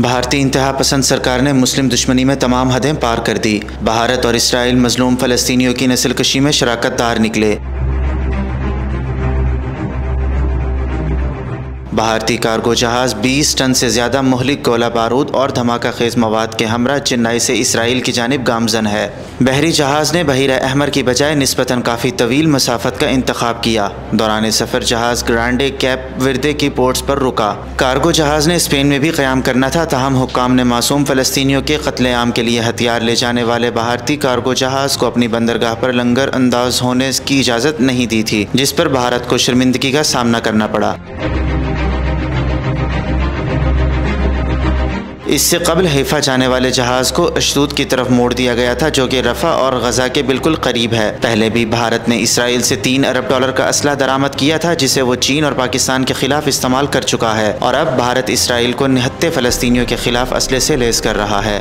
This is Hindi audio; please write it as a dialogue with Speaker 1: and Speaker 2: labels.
Speaker 1: भारतीय इंतहा पसंद सरकार ने मुस्लिम दुश्मनी में तमाम हदें पार कर दी। भारत और इसराइल मजलूम फ़लस्तीनियों की नस्लकशी में शराकतदार निकले। भारतीय कार्गो जहाज़ 20 टन से ज़्यादा मुहलिक गोला बारूद और धमाका खेज मवाद के हमरा चेन्नई से इसराइल की जानिब गामजन है। बहरी जहाज़ ने बहीरा अहमर की बजाय निस्बतन काफ़ी तवील मसाफत का इंतखाब किया। दौरान सफ़र जहाज़ ग्रांडे कैप विर्दे की पोर्ट्स पर रुका। कार्गो जहाज़ ने स्पेन में भी क़याम करना था, ताहम हुक्काम ने मासूम फ़लस्तीनियों के कत्लेआम के लिए हथियार ले जाने वाले भारतीय कार्गो जहाज़ को अपनी बंदरगाह पर लंगर अंदाज होने की इजाज़त नहीं दी थी, जिस पर भारत को शर्मिंदगी का सामना करना पड़ा। इससे कबल हैफा जाने वाले जहाज़ को अशदूद की तरफ मोड़ दिया गया था, जो कि रफ़ा और गज़ा के बिल्कुल करीब है। पहले भी भारत ने इसराइल से $3 अरब का असला दरामद किया था, जिसे वो चीन और पाकिस्तान के खिलाफ इस्तेमाल कर चुका है, और अब भारत इसराइल को निहत्ते फ़लस्तीनियों के खिलाफ असले से लैस कर रहा है।